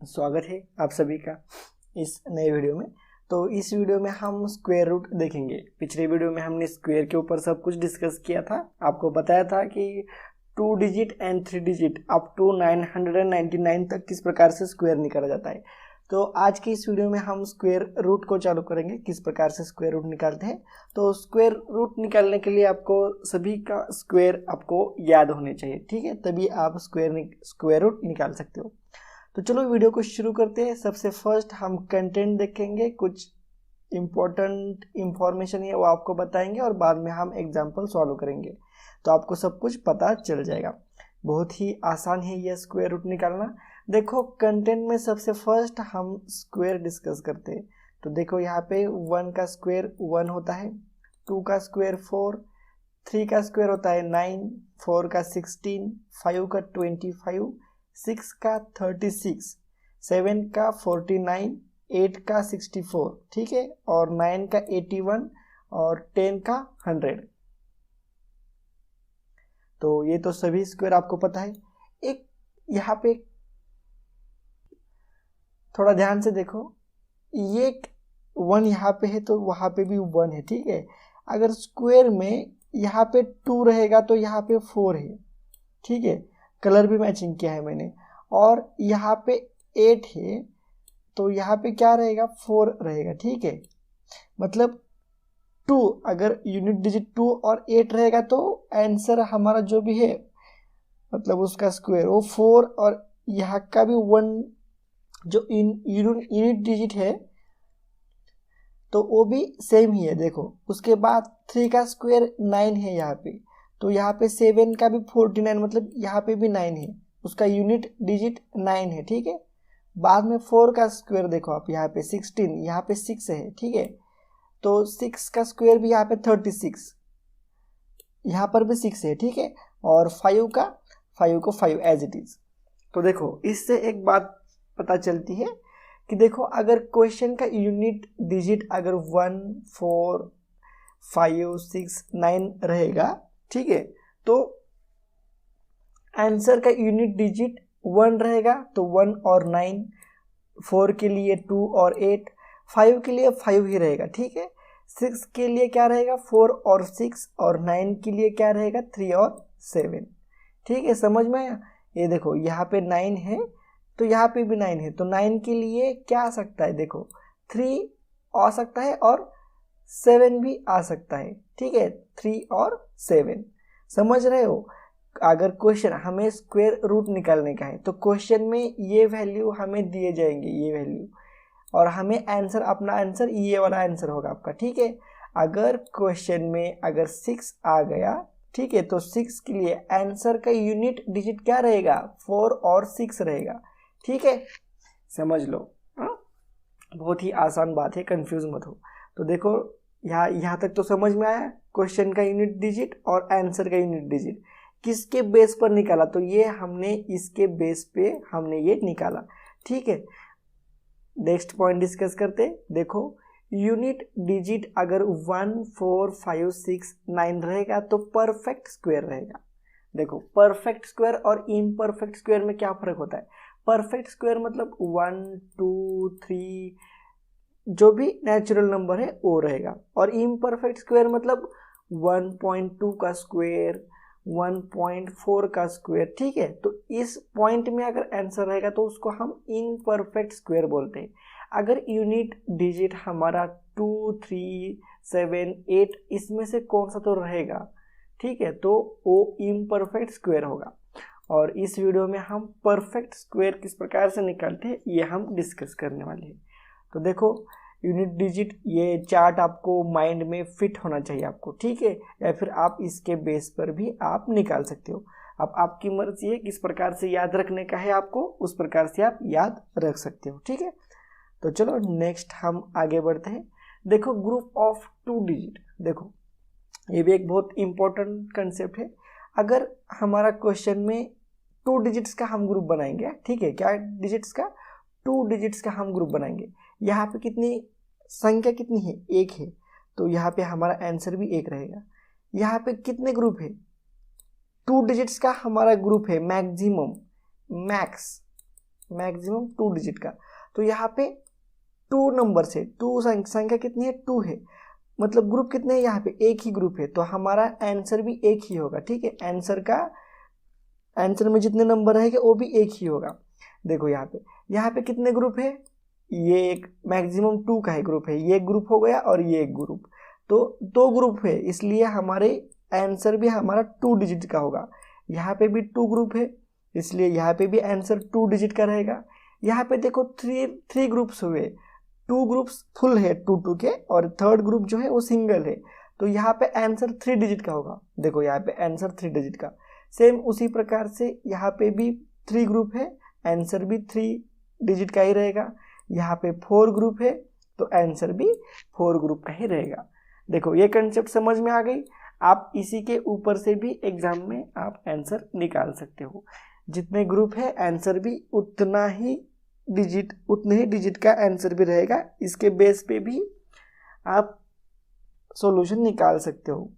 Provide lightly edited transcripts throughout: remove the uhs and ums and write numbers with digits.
स्वागत है आप सभी का इस नए वीडियो में। तो इस वीडियो में हम स्क्वायर रूट देखेंगे। पिछले वीडियो में हमने स्क्वायर के ऊपर सब कुछ डिस्कस किया था। आपको बताया था कि 2 digit and 3 digit up to 999 तक किस प्रकार से स्क्वायर निकाला जाता है। तो आज की इस वीडियो में हम स्क्वायर रूट को चालू करेंगे, किस प्रकार से स्क्वायर रूट निकालते हैं। तो स्क्वायर रूट निकालने के लिए आपको सभी का स्क्वायर आपको याद होने चाहिए, ठीक है, तभी आप स्क्वायर रूट निकाल सकते हो। तो चलो वीडियो को शुरू करते हैं। सबसे फर्स्ट हम कंटेंट देखेंगे, कुछ इम्पोर्टेंट इंफॉर्मेशन है वो आपको बताएंगे और बाद में हम एग्जाम्पल सॉल्व करेंगे, तो आपको सब कुछ पता चल जाएगा। बहुत ही आसान है ये स्क्वायर रूट निकालना। देखो कंटेंट में सबसे फर्स्ट हम स्क्वायर डिस्कस करते हैं। तो देखो यहाँ पे 1 का स्क्वायर 1 होता है, 2 का स्क्वायर 4, 3 का स्क्वायर होता है 9, 4 का 16, 5 का 25, 6 का 36, 7 का 49, 8 का 64, ठीक है, और 9 का 81 और 10 का 100। तो ये तो सभी स्क्वायर आपको पता है। एक यहाँ पे थोड़ा ध्यान से देखो, ये 1 यहाँ पे है तो वहाँ पे भी 1 है, ठीक है। अगर स्क्वायर में यहाँ पे 2 रहेगा तो यहाँ पे 4 है, ठीक है, कलर भी मैचिंग किया है मैंने। और यहाँ पे 8 है तो यहाँ पे क्या रहेगा, 4 रहेगा, ठीक है। मतलब 2, अगर यूनिट डिजिट 2 और 8 रहेगा तो आंसर हमारा जो भी है, मतलब उसका स्क्वायर वो 4 और यहाँ का भी 1 जो यूनिट डिजिट है तो वो भी सेम ही है। देखो उसके बाद 3 का स्क्वायर 9 है यहाँ पे, तो यहाँ पे 7 का भी 49, मतलब यहाँ पे भी 9 है, उसका यूनिट डिजिट 9 है, ठीक है। बाद में 4 का स्क्वायर देखो आप, यहाँ पे 16, यहाँ पे 6 है, ठीक है, तो 6 का स्क्वायर भी यहाँ पे 36, यहाँ पर भी 6 है, ठीक है। और 5 को 5 एज इट इज। तो देखो इससे एक बात पता चलती है कि देखो अगर क्वेश्चन का यूनिट डिजिट अगर 1, 4, 5, 6, 9 रहेगा, ठीक है, तो आंसर का यूनिट डिजिट 1 रहेगा तो 1 और 9, 4 के लिए 2 और 8, 5 के लिए 5 ही रहेगा, ठीक है। 6 के लिए क्या रहेगा, 4 और 6, और 9 के लिए क्या रहेगा, 3 और 7, ठीक है। समझ में आया। ये देखो यहाँ पे 9 है तो यहाँ पे भी 9 है, तो 9 के लिए क्या आ सकता है, देखो 3 आ सकता है और 7 भी आ सकता है, ठीक है, 3 और 7। समझ रहे हो। अगर क्वेश्चन हमें स्क्वायर रूट निकालने का है तो क्वेश्चन में ये वैल्यू हमें दिए जाएंगे, ये वैल्यू, और हमें आंसर, अपना आंसर ये वाला आंसर होगा आपका, ठीक है। अगर क्वेश्चन में अगर 6 आ गया, ठीक है, तो 6 के लिए आंसर का यूनिट डिजिट क्या रहेगा, 4 और 6 रहेगा, ठीक है। समझ लो। हाँ? बहुत ही आसान बात है, कंफ्यूज मत हो। तो देखो यहाँ तक तो समझ में आया, क्वेश्चन का यूनिट डिजिट और आंसर का यूनिट डिजिट किसके बेस पर निकाला, तो ये हमने इसके बेस पे हमने ये निकाला, ठीक है। नेक्स्ट पॉइंट डिस्कस करते। देखो यूनिट डिजिट अगर 1, 4, 5, 6, 9 रहेगा तो परफेक्ट स्क्वायर रहेगा। देखो परफेक्ट स्क्वायर और इम्परफेक्ट स्क्वायर में क्या फर्क होता है। परफेक्ट स्क्वायर मतलब 1, 2, 3 जो भी नेचुरल नंबर है वो रहेगा, और इम्परफेक्ट स्क्वायर मतलब 1.2 का स्क्वायर, 1.4 का स्क्वायर, ठीक है। तो इस पॉइंट में अगर आंसर रहेगा तो उसको हम इम्परफेक्ट स्क्वायर बोलते हैं। अगर यूनिट डिजिट हमारा 2, 3, 7, 8 इसमें से कौन सा तो रहेगा, ठीक है, तो वो इम्परफेक्ट स्क्वायर होगा। और इस वीडियो में हम परफेक्ट स्क्वायर किस प्रकार से निकालते हैं ये हम डिस्कस करने वाले हैं। तो देखो यूनिट डिजिट, ये चार्ट आपको माइंड में फिट होना चाहिए आपको, ठीक है, या फिर आप इसके बेस पर भी आप निकाल सकते हो। अब आपकी मर्जी है किस प्रकार से याद रखने का है आपको, उस प्रकार से आप याद रख सकते हो, ठीक है। तो चलो नेक्स्ट हम आगे बढ़ते हैं। देखो ग्रुप ऑफ 2 डिजिट, देखो ये भी एक बहुत इंपॉर्टेंट कंसेप्ट है। अगर हमारा क्वेश्चन में 2 डिजिट्स का हम ग्रुप बनाएंगे, ठीक है, क्या डिजिट्स का, 2 डिजिट्स का हम ग्रुप बनाएंगे। यहाँ पे कितनी संख्या कितनी है, 1 है, तो यहाँ पे हमारा आंसर भी 1 रहेगा। यहाँ पे कितने ग्रुप है, 2 डिजिट्स का हमारा ग्रुप है मैक्सिमम, मैक्स, मैक्सिमम 2 डिजिट का। तो यहाँ पे 2 नंबर से 2 संख्या कितनी है, 2 है, मतलब ग्रुप कितने हैं यहाँ पे, एक ही ग्रुप है, तो हमारा आंसर भी एक ही होगा। ठीक है, आंसर में जितने नंबर रहेंगे वो भी एक ही होगा। देखो यहाँ पे कितने ग्रुप है, ये एक मैक्सिमम 2 का है ग्रुप है, ये एक ग्रुप हो गया और ये एक ग्रुप, तो 2 ग्रुप है, इसलिए हमारे आंसर भी हमारा 2 डिजिट का होगा। यहाँ पे भी 2 ग्रुप है, इसलिए यहाँ पे भी आंसर 2 डिजिट का रहेगा। यहाँ पे देखो 3 ग्रुप्स हुए, 2 ग्रुप्स फुल है 2 के, और थर्ड ग्रुप जो है वो सिंगल है, तो यहाँ पे आंसर 3 डिजिट का होगा। देखो यहाँ पे आंसर 3 डिजिट का। सेम उसी प्रकार से यहाँ पे भी 3 ग्रुप है, आंसर भी 3 डिजिट का ही रहेगा। यहाँ पे 4 ग्रुप है, तो आंसर भी 4 ग्रुप का ही रहेगा। देखो ये कंसेप्ट समझ में आ गई। आप इसी के ऊपर से भी एग्जाम में आप आंसर निकाल सकते हो। जितने ग्रुप है आंसर भी उतने ही डिजिट का आंसर भी रहेगा। इसके बेस पे भी आप सॉल्यूशन निकाल सकते हो।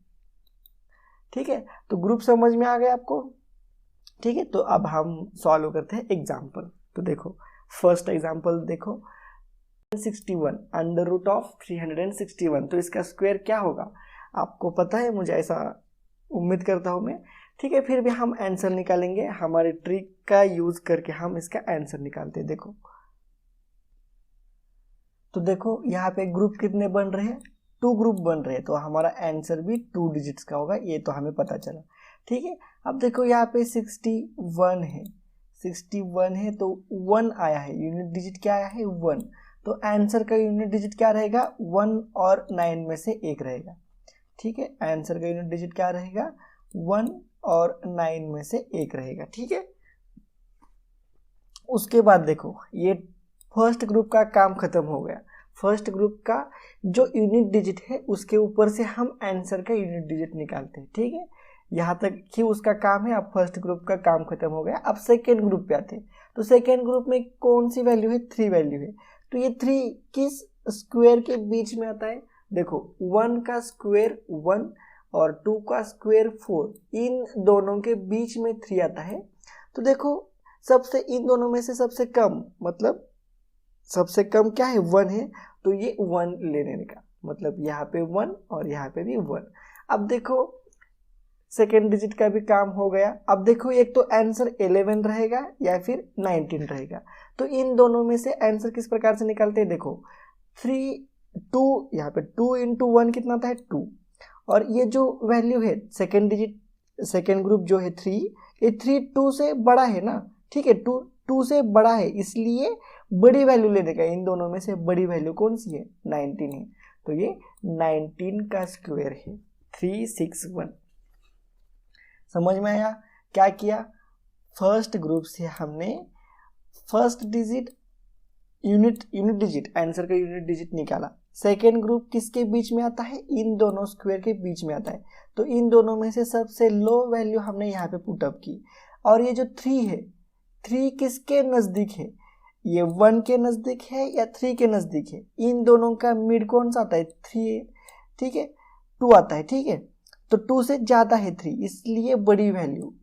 ठीक है, तो ग्रुप समझ में आ गया आपको। ठीक है, तो अब हम सॉल्व करते हैं एग्जाम्पल। तो देखो फर्स्ट एग्जाम्पल देखो, 61 अंडर रूट ऑफ 361, तो इसका स्क्वायर क्या होगा आपको पता है, मुझे ऐसा उम्मीद करता हूं मैं। ठीक है, फिर भी हम आंसर निकालेंगे, हमारे ट्रिक का यूज करके हम इसका आंसर निकालते हैं। देखो तो देखो यहाँ पे ग्रुप कितने बन रहे हैं, 2 ग्रुप बन रहे हैं, तो हमारा आंसर भी 2 डिजिट्स का होगा, ये तो हमें पता चला। ठीक है, अब देखो यहाँ पे 61 है, 61 है तो 1 आया है, यूनिट डिजिट क्या आया है 1, तो आंसर का यूनिट डिजिट क्या रहेगा 1 और 9 में से एक रहेगा। ठीक है, आंसर का यूनिट डिजिट क्या रहेगा 1 और 9 में से एक रहेगा। ठीक है, उसके बाद देखो ये फर्स्ट ग्रुप का काम खत्म हो गया। फर्स्ट ग्रुप का जो यूनिट डिजिट है उसके ऊपर से हम आंसर का यूनिट डिजिट निकालते हैं। ठीक है, यहाँ तक ही उसका काम है। अब फर्स्ट ग्रुप का काम खत्म हो गया। अब सेकेंड ग्रुप पे आते हैं, तो सेकेंड ग्रुप में कौन सी वैल्यू है, 3 वैल्यू है, तो ये 3 किस स्क्वायर के बीच में आता है, देखो 1 का स्क्वायर 1 और 2 का स्क्वायर 4, इन दोनों के बीच में 3 आता है। तो देखो सबसे इन दोनों में से सबसे कम, मतलब सबसे कम क्या है 1 है, तो ये 1 लेने का, मतलब यहाँ पे 1 और यहाँ पे भी 1। अब देखो सेकेंड डिजिट का भी काम हो गया। अब देखो एक तो आंसर 11 रहेगा या फिर 19 रहेगा, तो इन दोनों में से आंसर किस प्रकार से निकालते हैं, देखो 2 यहाँ पे 2 इंटू 1 कितना आता है 2, और ये जो वैल्यू है सेकेंड डिजिट, सेकेंड ग्रुप जो है 3, ये 3 2 से बड़ा है ना। ठीक है, 2 से बड़ा है, इसलिए बड़ी वैल्यू लेने का, इन दोनों में से बड़ी वैल्यू कौन सी है 19 है, तो ये 19 का स्क्वायर है 361। समझ में आया क्या किया, फर्स्ट ग्रुप से हमने first digit unit digit, answer का यूनिट डिजिट निकाला। सेकेंड ग्रुप किसके बीच में आता है, इन दोनों स्क्वायर के बीच में आता है, तो इन दोनों में से सबसे लो वैल्यू हमने यहाँ पे पुट अप की। और ये जो 3 है, 3 किसके नज़दीक है, ये 1 के नज़दीक है या 3 के नज़दीक है, इन दोनों का मिड कौन सा आता है 3, ठीक है 2 आता है। ठीक है, तो 2 से ज़्यादा है 3, इसलिए बड़ी वैल्यू,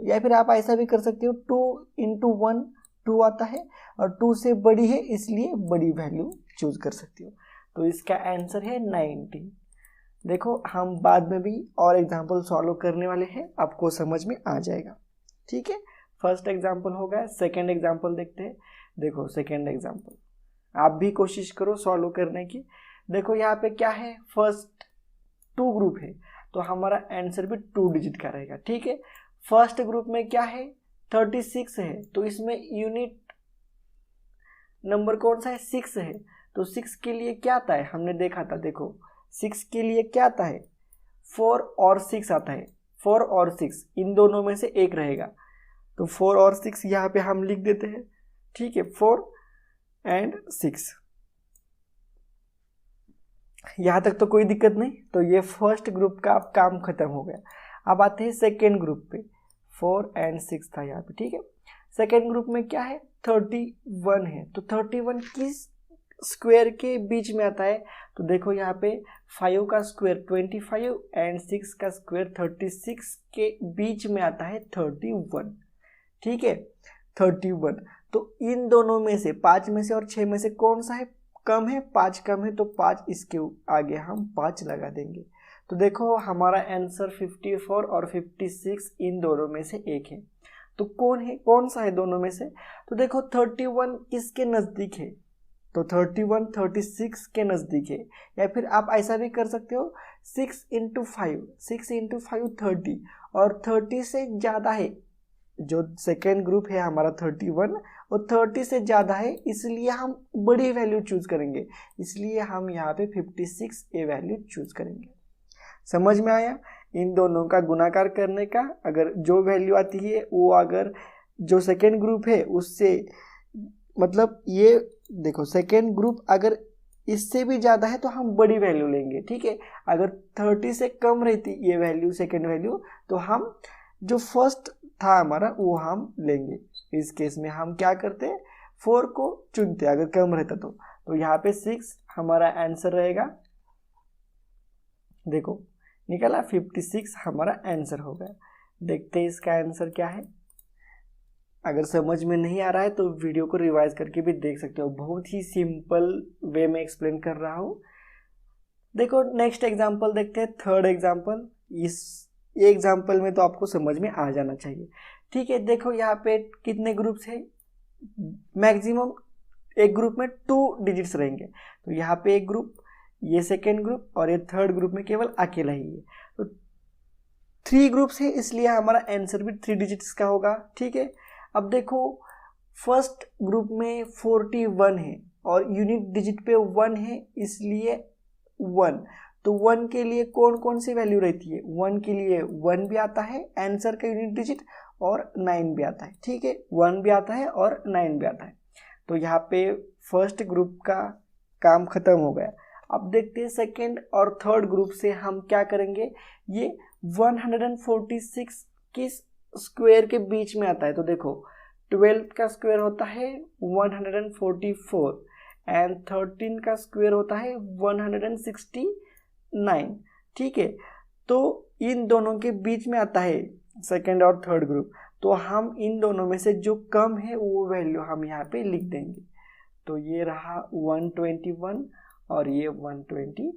या फिर आप ऐसा भी कर सकते हो 2 इंटू 1 2 आता है, और 2 से बड़ी है इसलिए बड़ी वैल्यू चूज कर सकते हो। तो इसका आंसर है 19। देखो हम बाद में भी और एग्जाम्पल सॉल्व करने वाले हैं, आपको समझ में आ जाएगा। ठीक है, फर्स्ट एग्जाम्पल हो गया, सेकेंड एग्जाम्पल देखते हैं। देखो सेकेंड एग्जाम्पल आप भी कोशिश करो सॉल्व करने की। देखो यहाँ पे क्या है, फर्स्ट 2 ग्रुप है, तो हमारा आंसर भी 2 डिजिट का रहेगा। ठीक है, फर्स्ट ग्रुप में क्या है 36 है, तो इसमें यूनिट नंबर कौन सा है 6 है, तो 6 के लिए क्या आता है हमने देखा था। देखो 6 के लिए क्या आता है 4 और 6 आता है, 4 और 6 इन दोनों में से एक रहेगा, तो 4 और 6 यहाँ पे हम लिख देते हैं। ठीक है, 4 एंड 6, यहाँ तक तो कोई दिक्कत नहीं। तो ये फर्स्ट ग्रुप का काम खत्म हो गया। अब आते हैं सेकेंड ग्रुप पे, 4 एंड 6 था यहाँ पे। ठीक है, सेकेंड ग्रुप में क्या है 31 है, तो 31 किस स्क्वायर के बीच में आता है, तो देखो यहाँ पे 5 का स्क्वायर 25 एंड 6 का स्क्वायर 36 के बीच में आता है 31। ठीक है, 31, तो इन दोनों में से 5 में से और 6 में से कौन सा है कम है? 5 कम है, तो 5 इसके आगे हम 5 लगा देंगे। तो देखो हमारा आंसर 54 और 56 इन दोनों में से एक है। तो कौन सा है दोनों में से? तो देखो 31 किसके नज़दीक है? तो 31 36 के नज़दीक है। या फिर आप ऐसा भी कर सकते हो 6 × 5 30, और 30 से ज़्यादा है, जो सेकेंड ग्रुप है हमारा 31 और 30 से ज़्यादा है, इसलिए हम बड़ी वैल्यू चूज करेंगे, इसलिए हम यहाँ पे 56 ए वैल्यू चूज करेंगे। समझ में आया? इन दोनों का गुणाकार करने का, अगर जो वैल्यू आती है वो अगर जो सेकेंड ग्रुप है उससे, मतलब ये देखो सेकेंड ग्रुप अगर इससे भी ज़्यादा है तो हम बड़ी वैल्यू लेंगे, ठीक है। अगर 30 से कम रहती ये वैल्यू सेकेंड वैल्यू, तो हम जो फर्स्ट था हमारा वो हम लेंगे। इस केस में हम क्या करते हैं, 4 को चुनते अगर कम रहता तो यहाँ पे 6 हमारा आंसर रहेगा। देखो निकला 56 हमारा आंसर हो गया। देखते हैं इसका आंसर क्या है। अगर समझ में नहीं आ रहा है तो वीडियो को रिवाइज करके भी देख सकते हो, बहुत ही सिंपल वे में एक्सप्लेन कर रहा हूँ। देखो नेक्स्ट एग्जांपल देखते हैं, थर्ड एग्जांपल। इस एग्जांपल में तो आपको समझ में आ जाना चाहिए, ठीक है। देखो यहाँ पे कितने ग्रुप्स है? मैक्सिमम एक ग्रुप में 2 डिजिट्स रहेंगे, तो यहाँ पे एक ग्रुप, ये सेकेंड ग्रुप और ये थर्ड ग्रुप में केवल अकेला ही है। तो 3 ग्रुप्स है, इसलिए हमारा आंसर भी 3 डिजिट्स का होगा, ठीक है। अब देखो फर्स्ट ग्रुप में 41 है और यूनिट डिजिट पे 1 है, इसलिए 1। तो 1 के लिए कौन कौन सी वैल्यू रहती है? 1 के लिए 1 भी आता है आंसर का यूनिट डिजिट, और 9 भी आता है, ठीक है। 1 भी आता है और 9 भी आता है। तो यहाँ पे फर्स्ट ग्रुप का काम खत्म हो गया। अब देखते हैं सेकेंड और थर्ड ग्रुप से हम क्या करेंगे। ये 146 किस स्क्वायर के बीच में आता है? तो देखो 12 का स्क्वायर होता है 144 एंड 13 का स्क्वायर होता है 169, ठीक है। तो इन दोनों के बीच में आता है सेकेंड और थर्ड ग्रुप, तो हम इन दोनों में से जो कम है वो वैल्यू हम यहाँ पे लिख देंगे। तो ये रहा 121 और ये 129,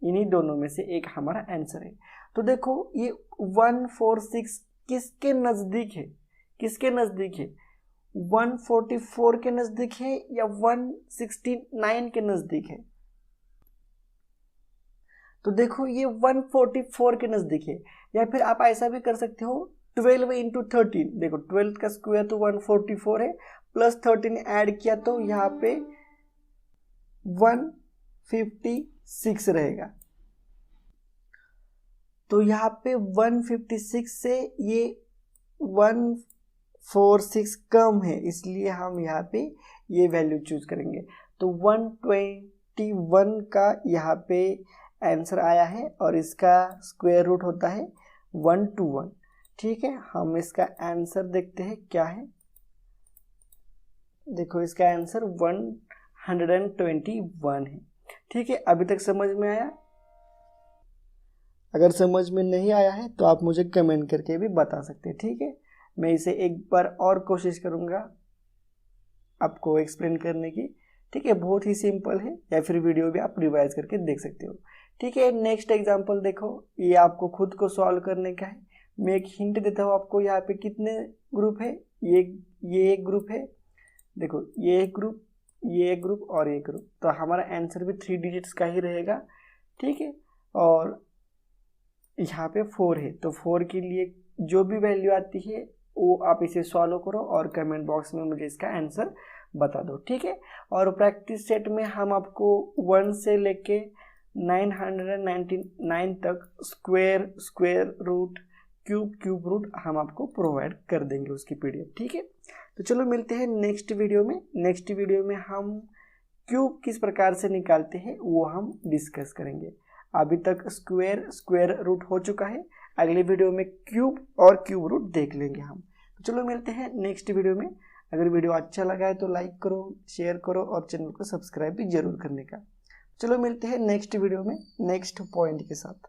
इन्हीं दोनों में से एक हमारा आंसर है। तो देखो ये 146 किसके नज़दीक है? किसके नज़दीक है? 144 के नज़दीक है या 169 के नज़दीक है? तो देखो ये 144 के नज़दीक है। या फिर आप ऐसा भी कर सकते हो 12 × 13, देखो 12 का स्क्वायर तो 144 है, प्लस 13 ऐड किया तो यहाँ पे 156 रहेगा। तो यहाँ पे 156 से ये 146 कम है, इसलिए हम यहाँ पे ये वैल्यू चूज करेंगे। तो 121 का यहाँ पे आंसर आया है और इसका स्क्वायर रूट होता है 121, ठीक है। हम इसका आंसर देखते हैं क्या है। देखो इसका आंसर 121 है, ठीक है। अभी तक समझ में आया? अगर समझ में नहीं आया है तो आप मुझे कमेंट करके भी बता सकते हैं, ठीक है। मैं इसे एक बार और कोशिश करूँगा आपको एक्सप्लेन करने की, ठीक है। बहुत ही सिंपल है, या फिर वीडियो भी आप रिवाइज करके देख सकते हो, ठीक है। नेक्स्ट एग्जांपल देखो, ये आपको खुद को सॉल्व करने का है। मैं एक हिंट देता हूँ आपको, यहाँ पे कितने ग्रुप है? ये एक ग्रुप है, देखो ये एक ग्रुप, ये एक ग्रुप और ये ग्रुप, तो हमारा आंसर भी 3 डिजिट्स का ही रहेगा, ठीक है। और यहाँ पे 4 है, तो 4 के लिए जो भी वैल्यू आती है वो आप इसे सॉल्व करो और कमेंट बॉक्स में मुझे इसका आंसर बता दो, ठीक है। और प्रैक्टिस सेट में हम आपको 1 से लेके 999 तक स्क्वायर रूट, क्यूब रूट हम आपको प्रोवाइड कर देंगे उसकी PDF, ठीक है। तो चलो मिलते हैं नेक्स्ट वीडियो में। नेक्स्ट वीडियो में हम क्यूब किस प्रकार से निकालते हैं वो हम डिस्कस करेंगे। अभी तक स्क्वायर रूट हो चुका है, अगले वीडियो में क्यूब और क्यूब रूट देख लेंगे हम। तो चलो मिलते हैं नेक्स्ट वीडियो में। अगर वीडियो अच्छा लगा है तो लाइक करो, शेयर करो और चैनल को सब्सक्राइब भी जरूर करने का। चलो मिलते हैं नेक्स्ट वीडियो में नेक्स्ट पॉइंट के साथ।